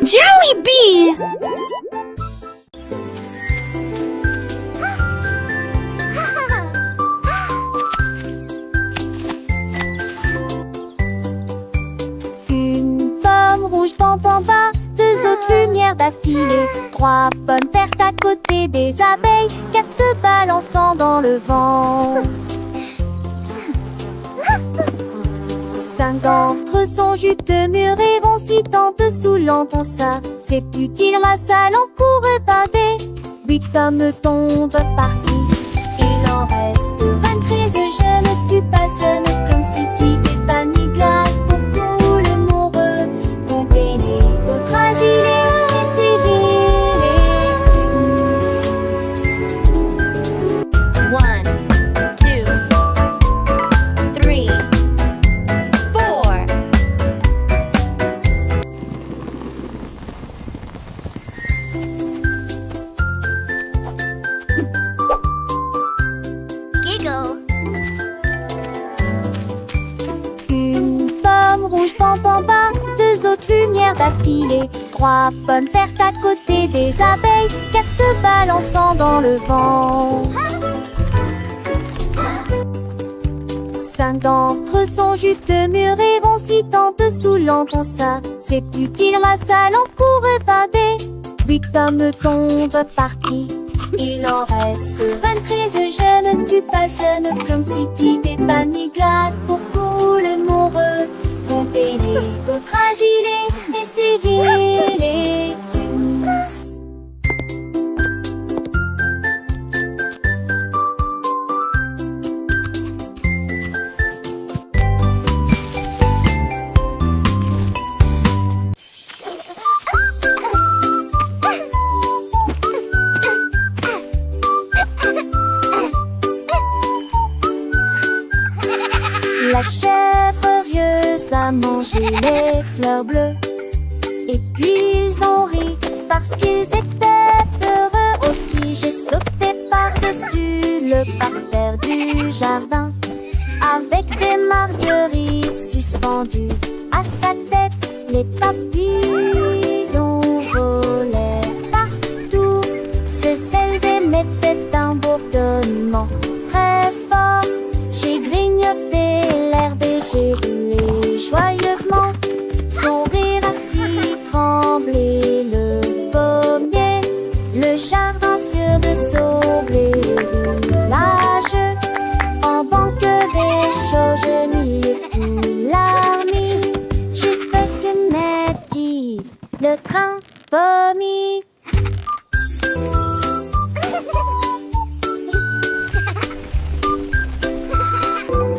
Jollibee! Une pomme rouge, pam pam pam, deux autres lumières d'affilée, trois pommes vertes à côté des abeilles, quatre se balançant dans le vent. Cinq d'entre eux sont juteux, mûrs et vont si tant dessous l'entend ça. C'est utile, la salle en cours et pâté. Huit hommes tombent partis. Il en reste 23, je ne tue pas, ce n'est comme si t'étais pas ni glace. Pour tout le monde, comptez les autres asilés et civils et tous. 1, 2, 3, 4. Giggle. Une pomme rouge, pam pam pam, deux autres lumières d'affilée, trois pommes vertes à côté des abeilles, quatre se balançant dans le vent. Cinq d'entre eux sont juteux, mûrs et vont si tant dessous l'entend ça. C'est utile, la salle en cours et pâté. Huit hommes tombent partis. Il en reste 23, je ne tue pas, ce n'est comme si t'étais pas ni glace. Pour tout le monde, comptez les autres asilés et civils et tous. La chèvre rieuse a mangé les fleurs bleues. Et puis ils ont ri parce qu'ils étaient heureux aussi. J'ai sauté par-dessus le parterre du jardin, avec des marguerites suspendues à sa tête. Les papillons volaient partout. Ses ailes émettaient un bourdonnement très fort. J'ai grignoté l'herbe et j'ai roulé joyeusement. Son rire a fait trembler le pommier, le jardin sur de son blé roulageux. En banque des choses, je n'y ai tout l'armée, jusqu'à ce que m'attise le train pommier.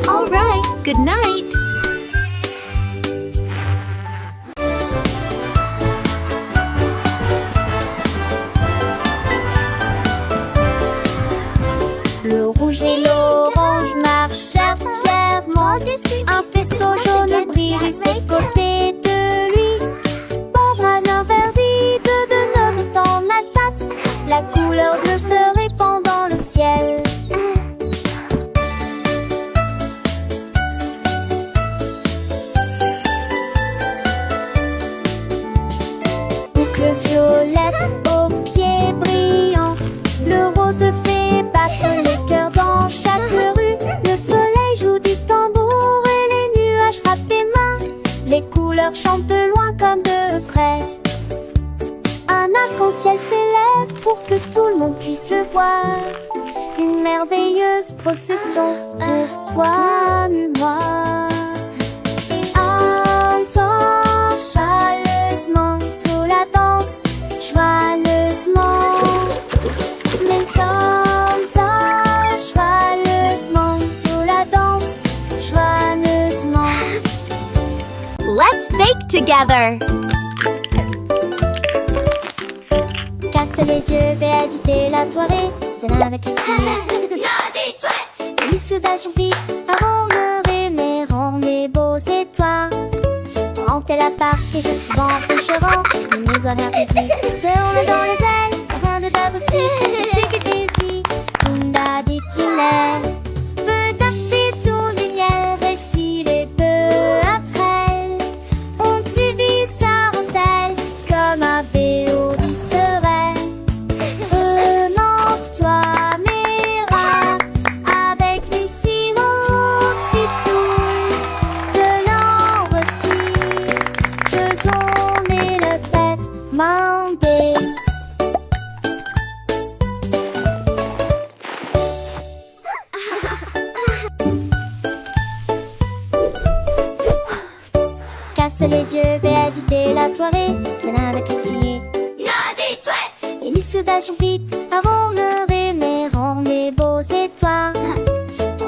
All right, good night. Le rouge et l'orange marchèrent fièrement. Un faisceau jaune brille juste à côté de lui. Pambrana verdit de neuf en Alsace. La couleur bleue se répand dans le ciel. Boucle violette aux pieds brillants. Le rose fait battre les cœurs dans chaque rue. Le soleil joue du tambour et les nuages frappent des mains. Les couleurs chantent de loin comme de près. Un arc-en-ciel s'élève pour que tout le monde puisse le voir. Une merveilleuse procession pour toi et moi. Entends chaleureusement tout la danse, joyeusement. T'entends joyeusement tout la danse, joyeusement. Let's bake together. Casse les yeux, vais éviter la soirée. C'est là avec les filles. Délicieuses filles, avant de rêver, rendez beaux étoiles. Rentez la part et je suis bon coucherant. Mes horaires publics seront dans les ailes. Rien de table aussi, c'est que t'es ici. Linda dit Ginelle. Peut taper tout lumière et filer peu après elle. On t'y vit sa rentelle comme passe les yeux, vais habiter la soirée. C'est l'un de crier. Et les choses vite avant le réveilleront les beaux étoiles.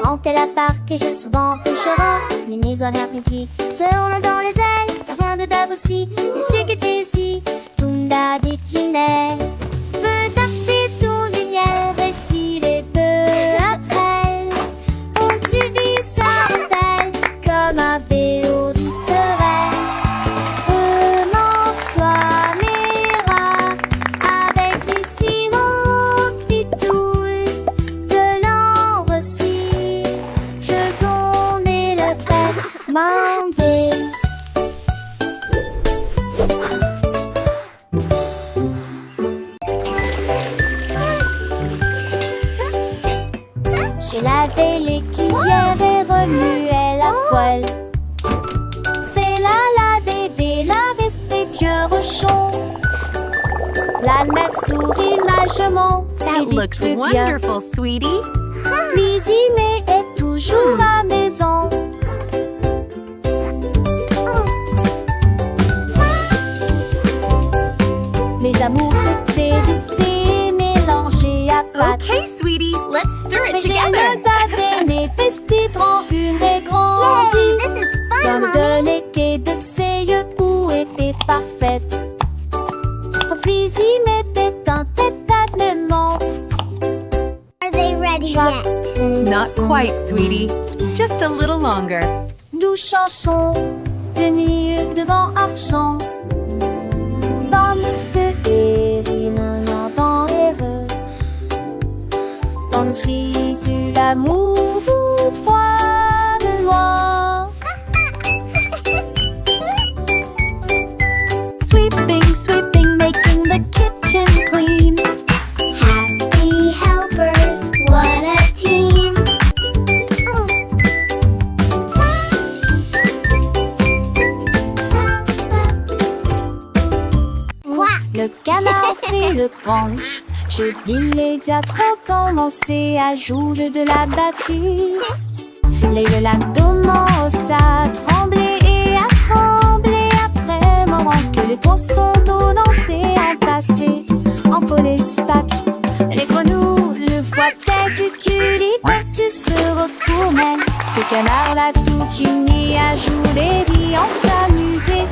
Quand elle appart que je souvent couchera, les maisons répliquées seront dans les ailes. Rien de d'ab aussi, et ce qui était ici, tout n'a dit Ginelle. Peu d'arter tout lumière et filer peu à traîne. On t'y vit sa belle comme un béo du serein. Remonte-toi, Mira, avec Lucie, mon petit toul, de l'ambre aussi. Je sonne et le pète, m'en vais. J'ai lavé les cuillères et remué la poêle. C'est la Dédé, la veste des vieux rochons. La mère sourit majement. That looks wonderful, sweetie. Lizzie mais est toujours à maison. Mes amours étaient de fées mélangées à pâte. Okay, sweetie, let's stir Mais it j'ai together. le baptême, mes vestiges en une et grandie. This is fun, Dans le Mommy. délégué de ses yeux où était parfaite. Lizzie m'était en tête à démon. Are they ready yet? Not quite, sweetie. Just a little longer. Nous chansons de nuit devant Archon. Parce que Erin un ardent heureux. Dans notre issue l'amour vous froid de loin. Sweeping, sweeping, making the kitchen clean. Happy helpers, what a team. Le canard prit le branche. Je dis les diatres ont commencé à jouer de la batterie. Les lacs commencent à trembler et à trembler après moment que les poissons d'eau dansaient entassés en police patrie. Les grenouilles, le foie tête du tu se retournait. Le canard l'a tout chimie à jouer des en s'amuser.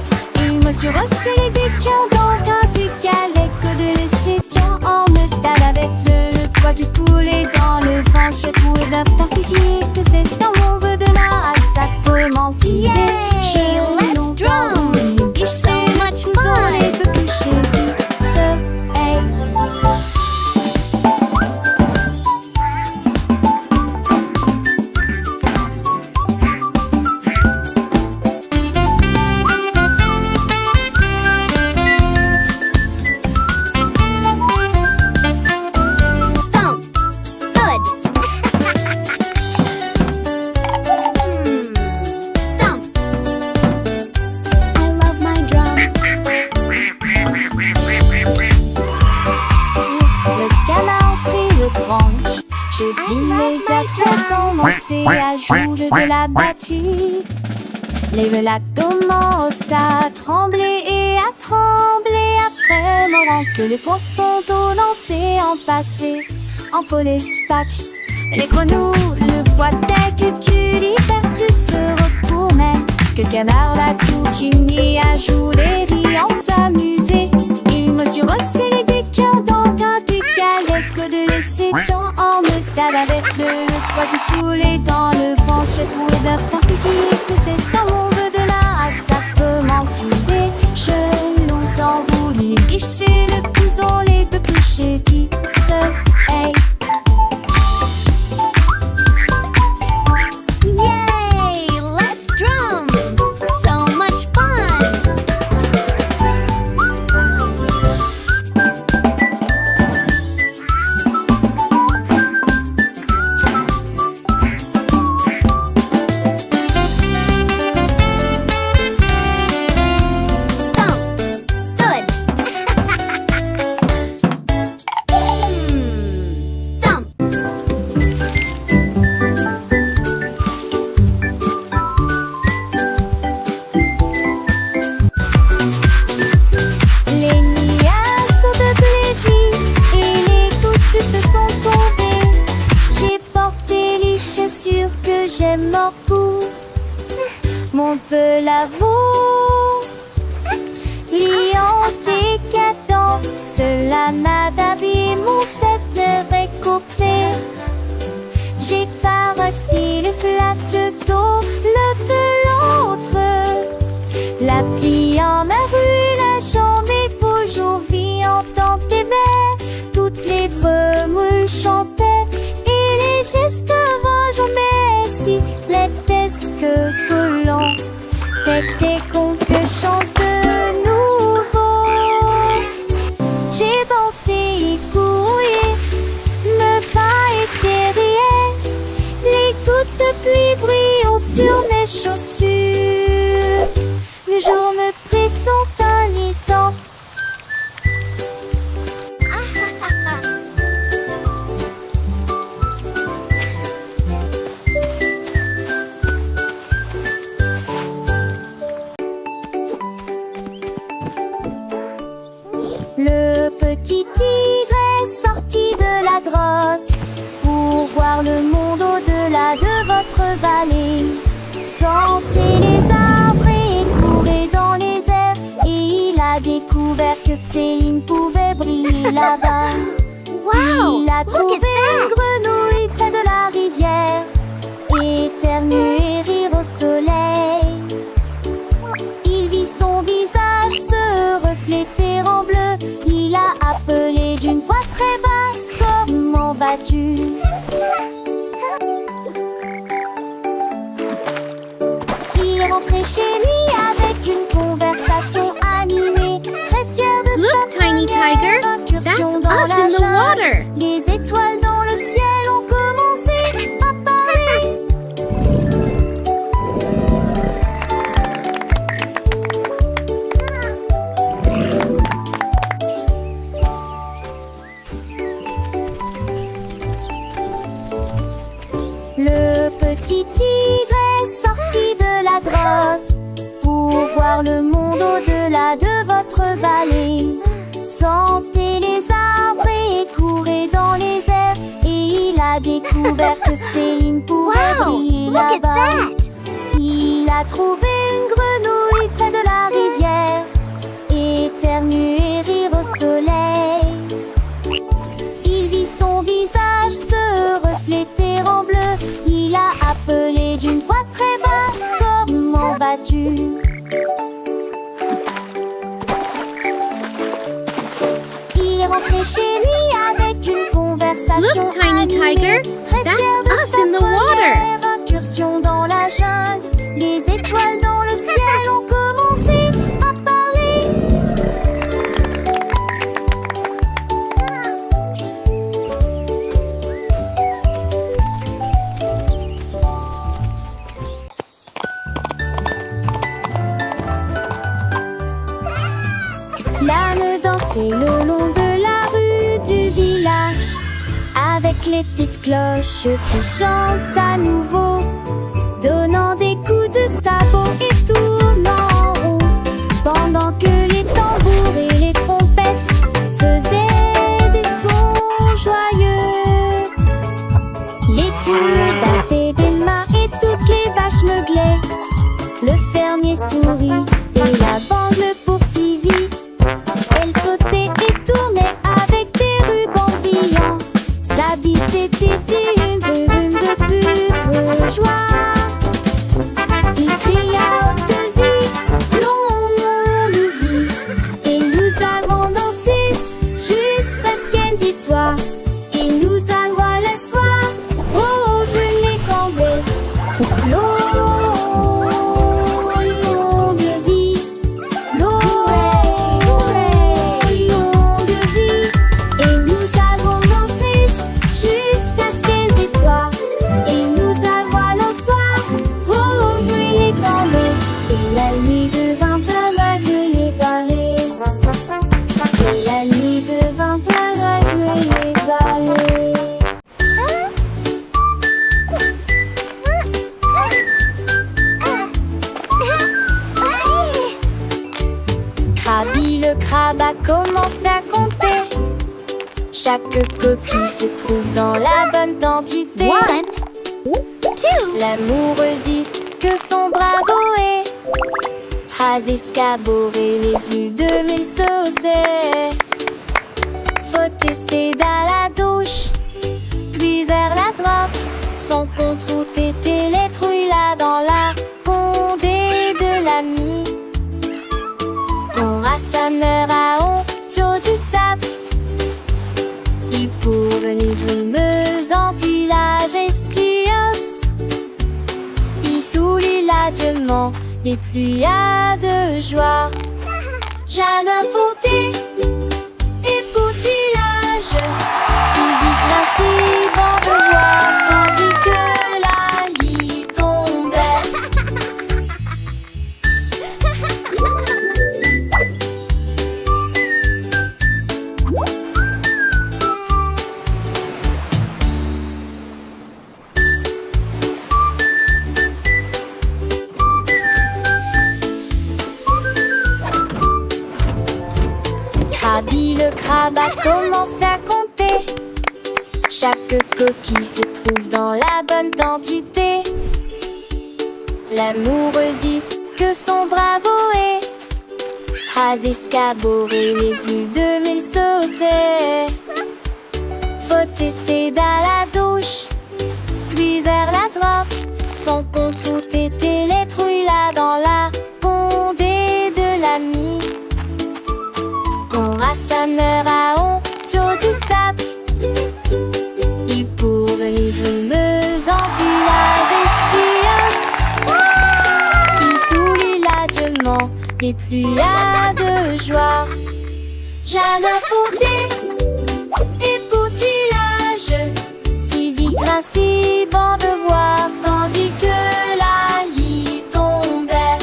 Il me suis resserré des pieds dans un du galet que de laisser tiens en métal avec le poids du poulet dans le vent. J'ai trouvé d'un fusillé que c'est dans mon vœu de la ça te mentir. Yay, let's drum. It's so much fun. Les deux clichés du soleil. Thump. Good. Thump. I love my drum. Le canard prit le branche. Je dis les diatres commencé à jouer de la batterie. Les lacs commencent à trembler et à trembler après moment que les poissons d'eau dansaient en passé en police patrie. Les grenouilles, le foie tête tu tu se retournait. Que le canard l'a tout chimie à jouer des en s'amuser. Il me suis resserré des quins dans un du galet que de laisser tant en métal avec le poids du poulet dans le vent. J'ai trouvé d'un fusillé que c'est dans mon vœu de la ça peut mentir. J'ai longtemps voulu licher le couson, les deux clichés du soleil. Yay! Let's drum. So much fun. Lion décadent, cela m'adapte, mon set ne récupère. J'ai parti le flat dos, le de l'autre. La pluie en ma rue, la journée toujours vivante dans tes baies. Toutes les grenouilles chantaient et les gestes vont jamais si l'étaient que collant. T'étais quelque chose de nouveau. J'ai pensé y courir, me va éterrier. Les gouttes de pluie brillent sur mes chaussures. Le jour me présente un lisant. Le petit tigre est sorti de la grotte pour voir le monde au-delà de votre vallée. Sentez les arbres et courez dans les airs. Et il a découvert que Céline pouvait briller là-bas. Wow! Il a trouvé une grenouille près de la rivière, éternuer et rire au soleil. Il vit son visage se refléter en bleu. Il a appelé d'une voix très basse: comment vas-tu? Il est rentré chez lui avec une conversation animée, très fier de sa Tiny Tiger, incursion that's dans us la in the jungle. water. Les étoiles dans le ciel ont commencé à parler. Le petit tigre est sorti de la grotte pour voir le monde au-delà de votre vallée. Sentez les arbres et courez dans les airs. Et il a découvert que Céline pouvait briller Look at là-bas. that! Il a trouvé une grenouille près de la rivière, éternuer et rire au soleil. Il vit son visage se refléter en bleu. Il a appelé d'une voix très basse: comment vas-tu? Il est rentré chez lui avec une conversation Look, Tiny animée, Tiger, très that's fier de us sa in the water. première incursion dans la jungle. Les étoiles dans le ciel ont commencé à parler. L'âne dansait le long de la rue du village, avec les petites cloches qui chantent à nouveau, donnant des coups de sabot et tournant en rond, pendant que les tambours et les trompettes faisaient des sons joyeux. Les poules battaient des mains et toutes les vaches meuglaient. Le fermier sourit et la bande le poursuivit. Elle sautait et tournait avec des rubans brillants. Sa bite était une brume de pure joie. Il cria à haute vie: longue vie. Et nous avons dansé jusqu'à ce qu'elle dit-toi. Et nous avons le soir revenez cambettes. Longue vie, longue vie. Et nous avons dansé jusqu'à ce qu'elle dit-toi. Et nous avons le soir revenez cambettes. Et la nuit devint aveugle et barrée. Et la nuit devint aveugle et barrée. Krabi le crabe a commencé à compter chaque coquille se trouve dans la bonne quantité. 1, 2, L'amoureuse que son bravo est Ras escabeaux et les plus de 1000 saucets. Faut essayer dans la douche, puis vers la droite. Sans contre t'étais les trouilles là dans la condé de l'ami. On rassembleur à on du sable. Il pour venir brumeuse en village estios. Il soulit largement les pluies à de joie. Jeanne Fonté et poutillage, Zizi principe en devoir, tandis que la lit tombait. Krabi le crabe a commencé à compter. Chaque coquille se trouve dans la bonne quantité. L'amoureuse que son bravo est. Ras escabeaux et les plus de 1000 saucets. Faut essayer dans la douche, puis vers la droite. Sans contre t'étais les trouilles là dans la condé de l'ami. On rassembleur à on du sable. Il pour venir brumeuse en village estios. Il soulit largement les pluies à de joie. Jeanne Fonté et poutillage, Zizi principe en devoir, tandis que la lit tombait.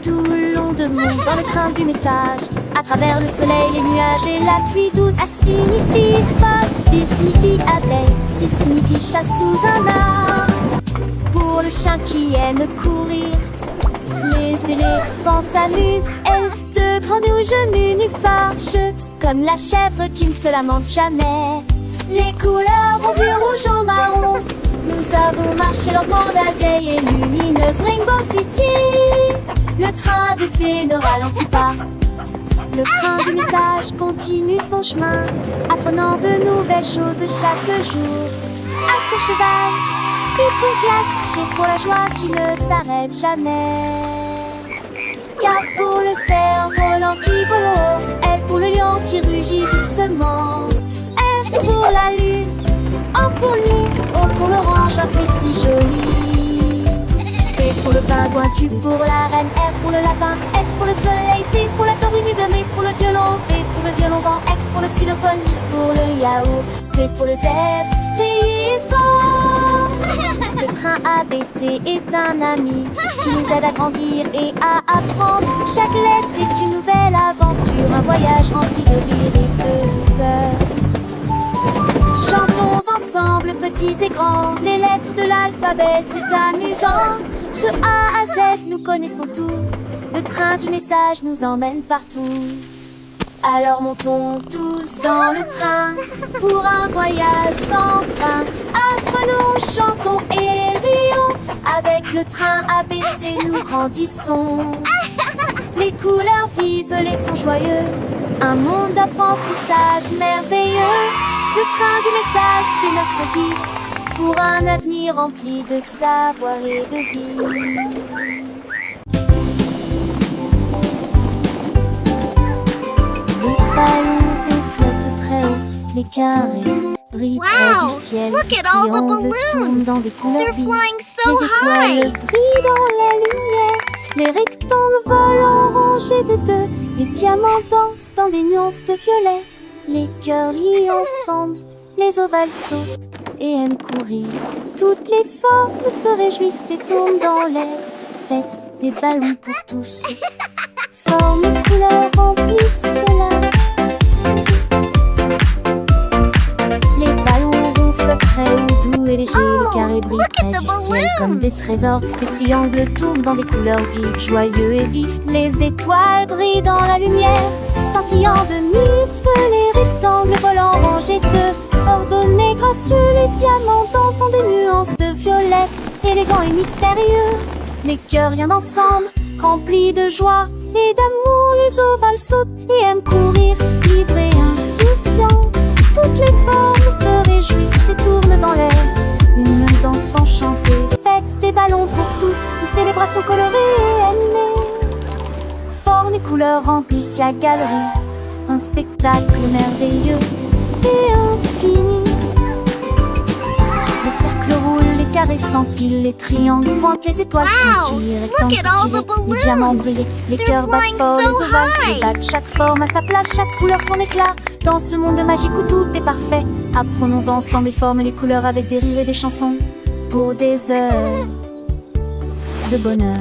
Tout le long de monde dans le train du message, à travers le soleil, les nuages et la pluie douce. A signifie pas, B signifie abeille, C signifie chat sous un arbre. Pour le chien qui aime courir, les éléphants s'amusent. Elfes de grands nus genoux nus fâcheux, comme la chèvre qui ne se lamente jamais. Les couleurs vont du rouge au marron. Nous avons marché lentement la vieille et lumineuse Rainbow City. Le train d'essai ne ralentit pas. Le train du message continue son chemin, apprenant de nouvelles choses chaque jour. As pour cheval, et pour glace, G pour la joie qui ne s'arrête jamais. K pour le cerf-volant qui vole haut, L pour le lion qui rugit doucement. R pour la lune, O pour le nid, O pour l'orange, un fruit si joli. P pour le pingouin, Q pour la reine, R pour le lapin, S pour le soleil, T pour la tortue, M pour le violon, V pour le violon vent, X pour le xylophone, I pour le yaourt, S pour le zèbre, riez fort. Le train ABC est un ami qui nous aide à grandir et à apprendre. Chaque lettre est une nouvelle aventure, un voyage rempli de rire et de douceur. Chantons ensemble, petits et grands, les lettres de l'alphabet, c'est amusant. De A à Z, nous connaissons tout. Le train du message nous emmène partout. Alors montons tous dans le train pour un voyage sans fin. Apprenons, chantons et rions. Avec le train ABC, nous grandissons. Les couleurs vives, les sons joyeux. Un monde d'apprentissage merveilleux. Le train du message, c'est notre guide pour un avenir rempli de savoir et de vie. Les ballons flotte très haut, les carrés brillent près du ciel. Look at all the Tournent dans des couleurs They're vives. flying so Les high. étoiles brillent dans la lumière. Les rectangles volent en rangées de deux. Les diamants dansent dans des nuances de violet. Les cœurs rient ensemble, les ovales sautent et aiment courir. Toutes les formes se réjouissent et tournent dans l'air. Faites des ballons pour tous. Formes et couleurs remplissent cela. Les ballons ronflent très haut, doux et légers. carrés brillent look près at the du ciel comme des balloons. trésors. Les triangles tournent dans des couleurs vives, joyeux et vifs. Les étoiles brillent dans la lumière, scintillant de mille feux. Les rectangles volants rangés de ordonnés gracieux. Les diamants dansent en des nuances de violet, élégants et mystérieux. Les cœurs rien ensemble, remplis de joie et d'amour. Les ovales sautent et aiment courir, libres et insouciants. Toutes les formes se réjouissent et tournent dans l'air, une danse enchantée. Fête des ballons pour tous, une célébration colorée et animée. Formes et couleurs remplissent la galerie, un spectacle merveilleux et infini. Les cercles roulent, les carrés s'empilent, les triangles pointent, les étoiles scintillent, les rectangles look at all the s'étirent, les diamants brillent, les They're cœurs battent flying fort, so les ovales high. s'ébattent, chaque forme à sa place, chaque couleur son éclat. Dans ce monde magique où tout est parfait, apprenons ensemble les formes et les couleurs avec des rires et des chansons pour des heures de bonheur.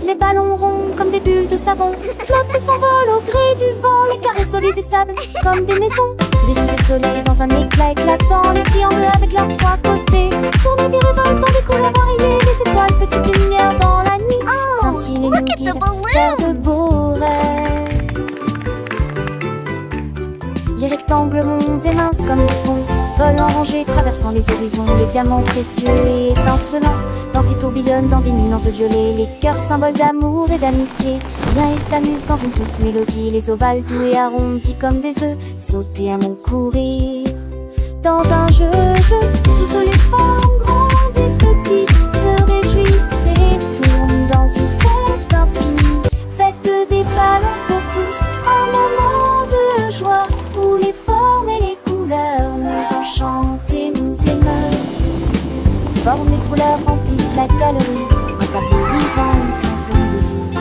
Les ballons ronds comme des bulles de savon flottent et s'envolent au gré du vent. Les carrés solides et stables comme des maisons déçus le soleil dans un éclat éclatant. Les triangles avec leurs trois côtés tournent et revoltent dans des couleurs variées. Les étoiles, petites lumières dans la nuit, scintillent et nous look at the guident balloons. vers de beaux rêves. Les rectangles monts et minces comme des ponts volent en rangées, traversant les horizons. Les diamants précieux et étincelants dansent et tourbillonnent dans des nuances violets. Les cœurs symboles d'amour et d'amitié viennent et s'amusent dans une douce mélodie. Les ovales doux et arrondis comme des œufs sautent et aiment courir dans un jeu. Toutes les formes grandes et petites se réjouissent et tournent dans une fête infinie. Fête des ballons pour tous, un moment de joie où les formes et les couleurs nous enchantent et nous émeuvent. Formes et couleurs remplissent la galerie, un tableau vivant sans fin de vie.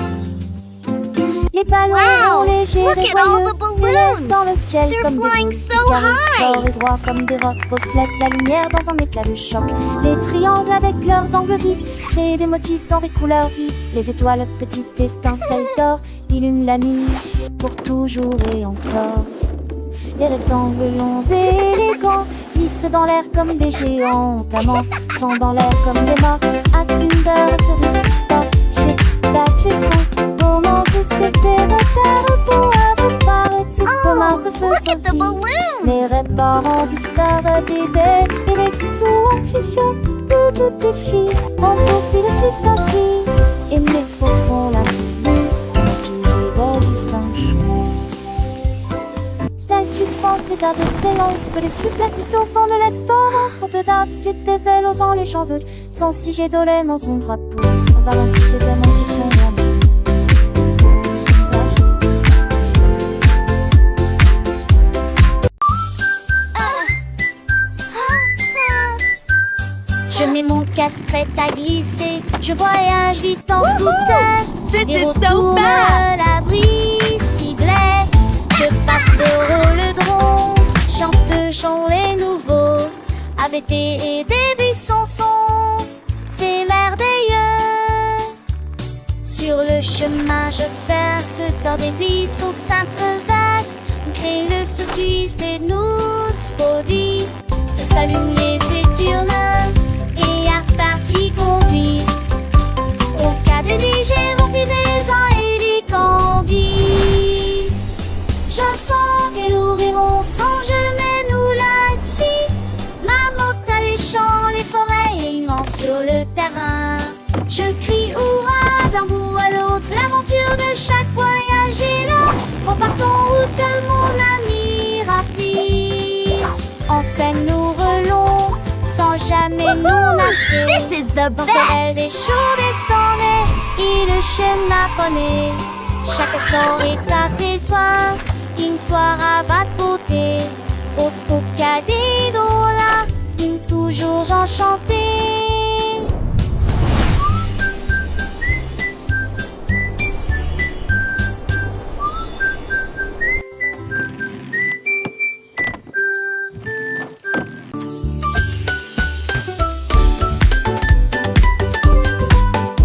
Les ballons Wow, légers look et at all joyeux the balloons. s'élèvent dans le ciel They're comme des flying boules. so Carrés high. forts et droits comme des rocs reflètent la lumière dans un éclat de choc. Les triangles avec leurs angles vifs créent des motifs dans des couleurs vives. Les étoiles, petites étincelles d'or, illuminent la nuit pour toujours et encore. Les rectangles longs et élégants glissent dans l'air comme des géants. Amants sont dans l'air comme des morts. Axunder, cerise, sport, chez tac, les sons. Moment tous les terres pour avoir c'est comment ce look at the sosie. balloons. Les réparants histoires d'idées et les dessous en fifio. Toutes les filles en profil de fille ta fille. Et mes faux font la vie, tigé de distance. Tu penses les gardes s'élancent, que les suites platissent au fond de l'estorance. Quand te date, slip tes vélos en les champs sans si j'ai dolé dans son drapeau. On va lancer chez toi, mon citron. Je mets mon casque-crête à glisser. Je voyage vite en scooter. This Des is retours so à fast. l'abri ciblé. Je passe de rhododendron, chante chant les nouveaux. Avec et des buissons sont, c'est merveilleux. Sur le chemin, je passe dans des buissons s'intrevassent. Crée le cycliste et nous spodie. Se s'allument les éturnins et à partie conduisent. Au cas de j'ai rempli des ans et des candies. Je sens que nous rêvons sans jamais nous lasser. Ma moto à les champs, les forêts et immense sur le terrain. Je crie hurrah d'un bout à l'autre, l'aventure de chaque voyage est là. Repartons route mon ami rapide. En scène nous relons sans jamais nous lasser. This is the Dans ce rêve best. des chauds destonnés et le schéma poney. Chaque instant est à ses soins, une soirée va de beauté. Au scoop cadet là, une toujours enchantée.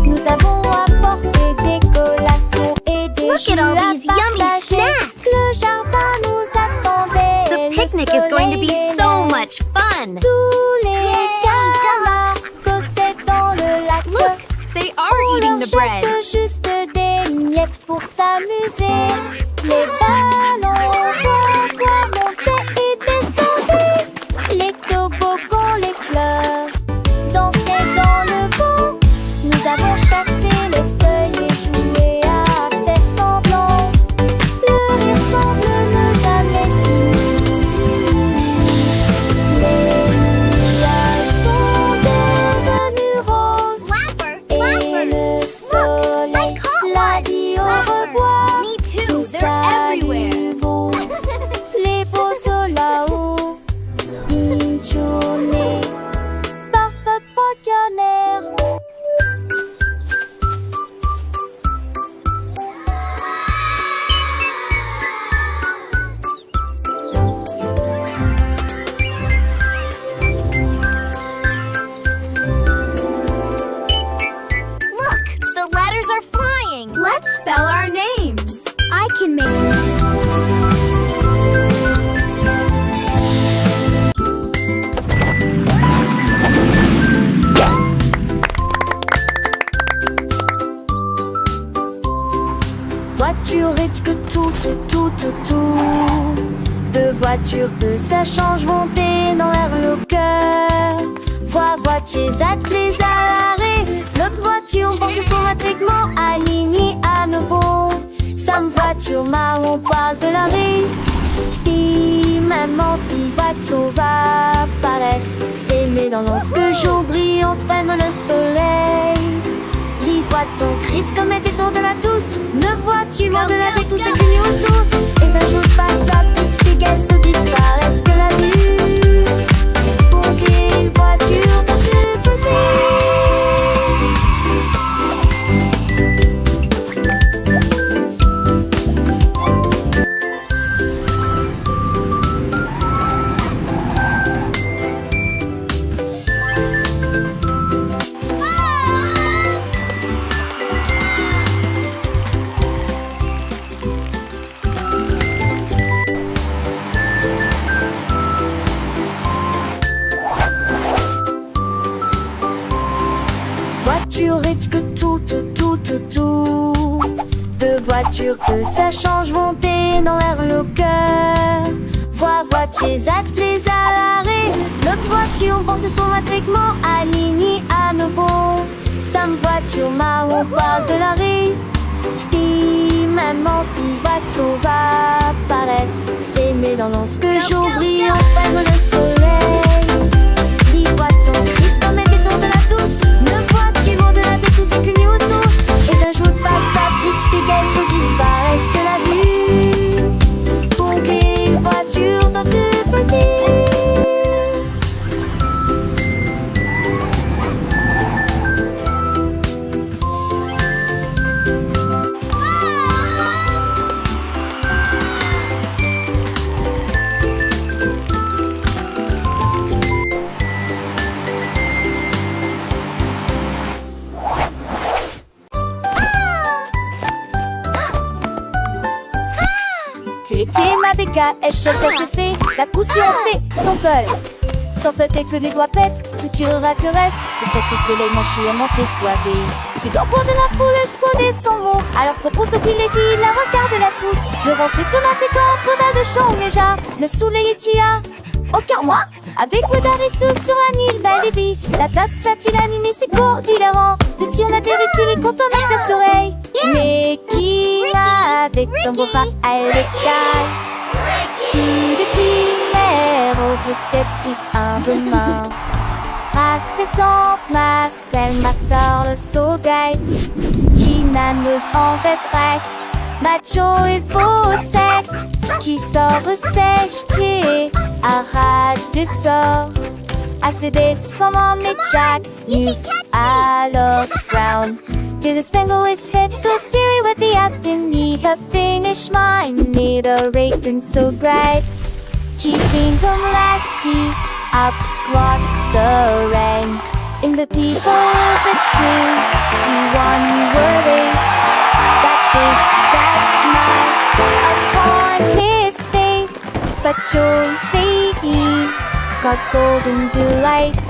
Nous avons apporté des collations et des Look jus at all à these yummy partager. snacks. Le jardin nous attendait. The le picnic is going to be soleil so aimait. much fun. Tous les the bread. jette juste des miettes pour s'amuser. Les ballons soit montés et descendaient. Les toboggans, les fleurs dansaient dans le vent. Nous avons chassé les feuilles et joué à faire semblant. Le rire semble ne jamais finir. Les nuages sont devenus roses et le soleil l'a dit au revoir. Me too, Nous they're everywhere. saluons les beaux là-haut. Une journée parfaite pour Canner. Look, the letters are flying. Let's spell our names. I can make Voiture et que tout. Deux voitures que ça change monter dans l'air le cœur. Voitiers attelés à l'arrêt. L'autre voiture pense son matriclement aligné à nouveau. Sam voiture marron parle de l'arrêt. Puis maman si voiture va par l'est. S'aimer dans lorsque jour brille entraîne le soleil. Les voitures crisent comme était tour de la douce. Ne vois-tu de la vie tout ce qui nous autour. Et un jour passe sa petite fille qu'elle se disparaisse que la vue. Pour qu'une voiture dans ce côté. Voiture et que tout. Deux voitures que ça change monter dans l'air le cœur. Voitiers attelés à l'arrêt. L'autre voiture pense son matriclement aligné à nouveau. Sam voiture marron parle de l'arrêt. Puis maman si voiture va par l'est. S'aimer dans lorsque jour brille entraîne le soleil. Les voitures crisent comme était tour de la douce. Ne vois-tu de la vie tout ce qui nous autour. Et un jour passe sa petite fille qu'elle se disparaisse que la vue. Pour qu'une voiture dans tout petit. L'été ma béca, elle cherche fait la couture c'est son tol. Sans te que les doigts pètent, tout tu caresse. Et cette soleil manché à monter toivé. Tu dors pour de la foule, exploder son mot. Alors propose au privilégie, la regarde la pousse. Devant ses sonnettes et contre de chant déjà. Le soleil est tia. Aucun moi, avec vous d'Arissou sur un île belle et vie. La place a-t-il animé ses cours d'hilarant. De si on atterrit-il et content avec ta soleil. Mais qui va avec ton beau bras à l'écaille. Qui de primaire au fusquette prise un de main. Passe tes temps, ma selle, ma soeur, le saugate. Qui naneuse en veste recte. Macho et faux sec. Qui sort sèche, t'es arrête de sort. Assez des comme en Jack. You alors frown. To the spangle its head, go Siri with the Aston. Need her finish mine, need a rake and so bright. Keeping them lasty up across the rain. In the people of the tree, he won your race. That big, that smile upon his face. But chose they got golden delight.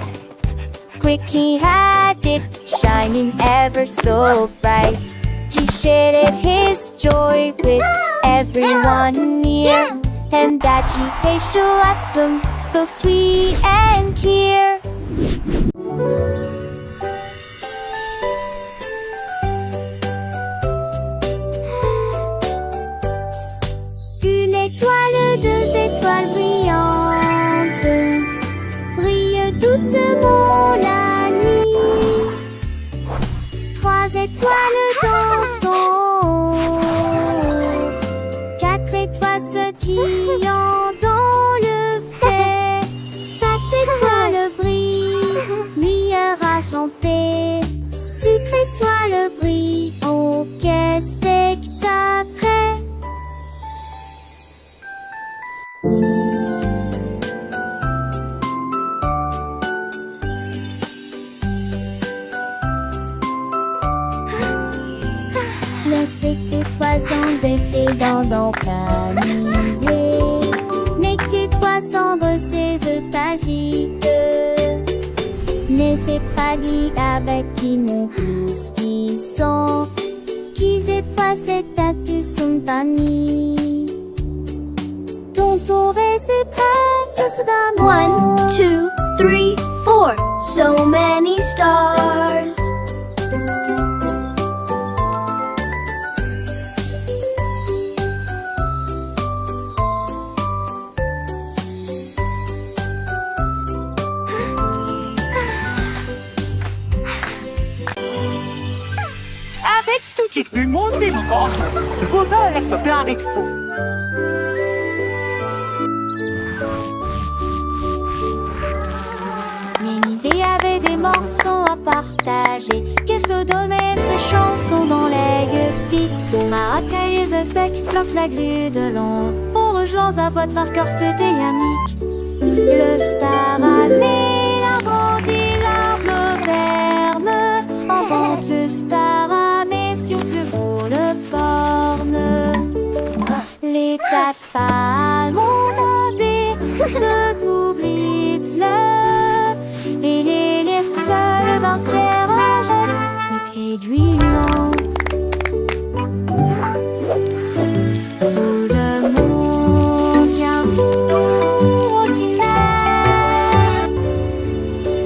Quick he had it, shining ever so bright. He shared his joy with everyone near, and that he blossom so sweet and clear. Une étoile, deux étoiles brillantes brillent doucement la nuit. Trois étoiles dansant, quatre étoiles sautillant dans le fait. Sept étoiles brillent, lumière argentée. Six étoiles brillent, oh quel spectacle! Les 7 étoiles sont défaites dans camisées, mais que toi semble ces nostalgiques. Mais c'est traduit avec qui mon pouce qui sont, qui c'est pas cette tête sont amis. Ton tour et ses princesses d'amour. 1, 2, 3, 4. So many stars. Avec tout de suite, mon c'est mort. Faudra rester avec vous. Nénibé avait des morceaux à partager, qu'elle se donnait ses chansons dans les petits. Maracailleuse sec flotte la grue de l'ombre, pour rejoindre à votre arcorste dynamique. Le star amé, la grandi, l'arbre verme, en vente star amé, souffle pour le borne. Les tafales ont rodé, se coublent le. Et les seuls bancières jettent les pieds d'huilant. Tout le monde vient vous ordinaire.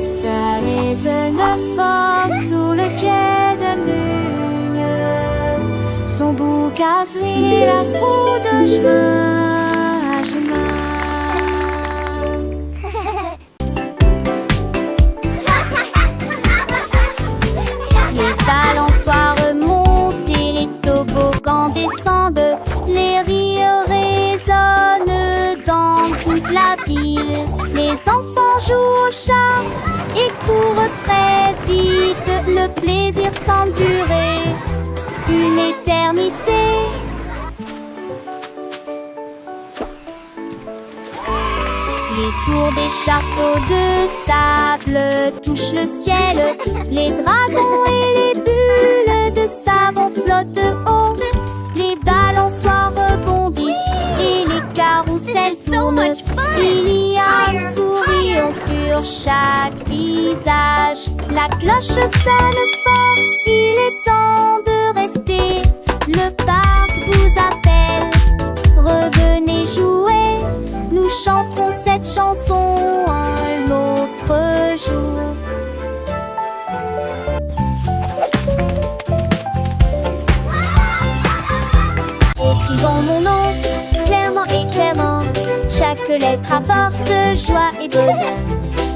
Ça résonne fort sous le quai de Mugne. Son bouc a fui la foule de chemin à chemin. Les balançoires montent et les toboggans descendent. Les rires résonnent dans toute la ville. Les enfants jouent au chat et courent très vite. Le plaisir semble durer une éternité. Les tours des châteaux de sable touchent le ciel. Les dragons et les bulles de savon flottent haut. Les balançoires rebondissent et les carousels tournent. Il y a un sourire sur chaque visage. La cloche sonne fort, il est temps de rester. Le parc vous appelle, revenez jouer. Nous chanterons cette chanson un autre jour. Écrivons mon nom, clairement et clairement. Chaque lettre apporte joie et bonheur.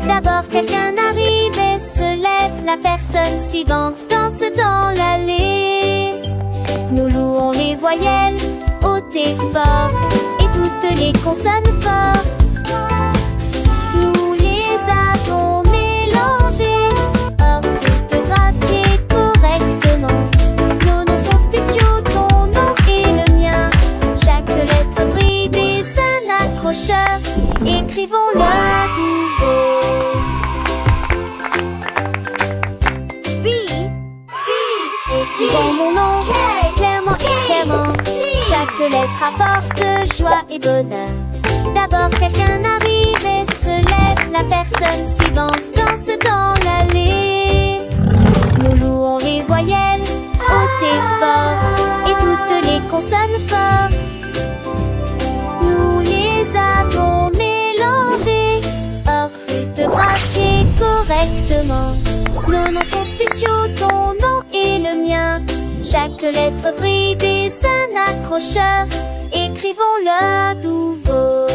D'abord quelqu'un arrive et se lève. La personne suivante danse dans l'allée. Nous louons les voyelles hautes et fortes et toutes les consonnes fortes. Nous les avons mélangées, orthographiées correctement. Nos noms sont spéciaux, ton nom et le mien. Chaque lettre brille des un accrocheur. Écrivons-le à nouveau. B, D. Écrivons mon nom, clairement et clairement. Chaque lettre apporte joie et bonheur. D'abord quelqu'un arrive et se lève. La personne suivante danse dans l'allée. Nous louons les voyelles hautes et fortes et toutes les consonnes fortes. Nous les avons mélangées, orthographiées correctement. Nos noms sont spéciaux, ton nom et le mien. Chaque lettre brille des un accrocheur. Écrivons-le à nouveau.